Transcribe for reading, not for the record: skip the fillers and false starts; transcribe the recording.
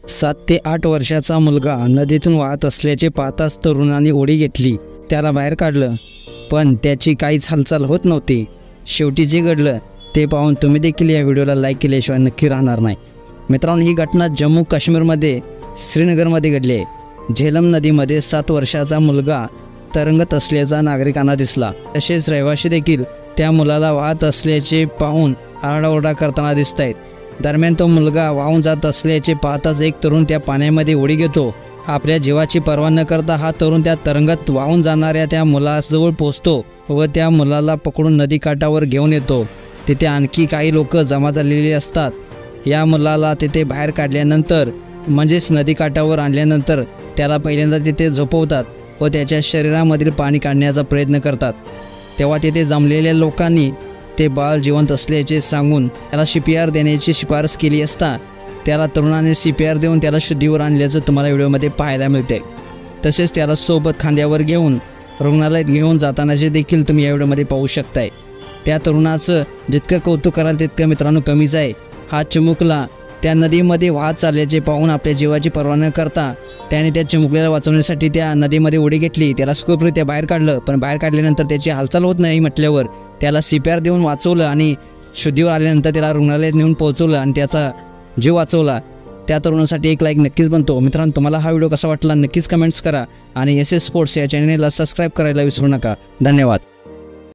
7 ते 8 वर्षाचा मुलगा नदीतून वाहत असल्याचे पाहताच तरुणाने उडी घेतली. त्याला बाहेर काढलं, पण त्याची काहीच हालचाल होत नव्हती. शेवटी जे घडलं ते पाहून तुम्ही देखील या व्हिडिओला लाईक केल्याशिवाय नक्की राहणार नाही. मित्रांनो, ही घटना जम्मू काश्मीरमध्ये श्रीनगरमध्ये घडली आहे. झेलम नदीमध्ये 7 वर्षाचा मुलगा तरंगत असल्याचा नागरिकांना दिसला. तसेच रहिवासी देखील त्या मुलाला वाहत असल्याचे पाहून आरडाओरडा करताना दिसत आहेत. दरम्यान तो मुलगा वाहून जात असल्याचे पाहताच एक तरुण त्या पाण्यामध्ये उडी घेतो. आपल्या जीवाची पर्वा न करता हा तरुण त्या तरंगत वाहून जाणाऱ्या त्या मुलाजवळ पोहोचतो व त्या मुलाला पकडून नदीकाठावर घेऊन येतो. तिथे आणखी काही लोक जमा झालेली असतात. या मुलाला तिथे बाहेर काढल्यानंतर म्हणजेच नदीकाठावर आणल्यानंतर त्याला पहिल्यांदा तिथे झोपवतात व त्याच्या शरीरामधील पाणी काढण्याचा प्रयत्न करतात. तेव्हा तिथे जमलेल्या लोकांनी ते बाळ जिवंत असल्याचे सांगून त्याला CPR देण्याची शिफारस केली असता त्याला तरुणाने CPR देऊन त्याला शुद्धीवर आणल्याचं तुम्हाला व्हिडिओमध्ये पाहायला मिळते. तसेच त्याला सोबत खांद्यावर घेऊन रुग्णालयात घेऊन जातानाचे देखील तुम्ही या व्हिडिओमध्ये पाहू शकताय. त्या तरुणाचं जितकं कौतुक कराल तितकं मित्रांनो कमीच आहे. हा चिमुकला त्या नदीमध्ये वाहत चालल्याचे पाहून आपल्या जीवाची पर्वा न करता त्याने त्या चिमुकल्याला वाचवण्यासाठी त्या नदीमध्ये उडी घेतली. त्याला सुखरूपरित्या बाहेर काढलं, पण बाहेर काढल्यानंतर त्याची हालचाल होत नाही म्हटल्यावर त्याला CPR देऊन वाचवलं आणि शुद्धीवर आल्यानंतर त्याला रुग्णालयात नेऊन पोहोचवलं आणि त्याचा जीव वाचवला. त्या तरुणासाठी एक लाईक नक्कीच बनतो. मित्रांनो, तुम्हाला हा व्हिडिओ कसा वाटला नक्कीच कमेंट्स करा आणि SS स्पोर्ट्स या चॅनलला सबस्क्राईब करायला विसरू नका. धन्यवाद.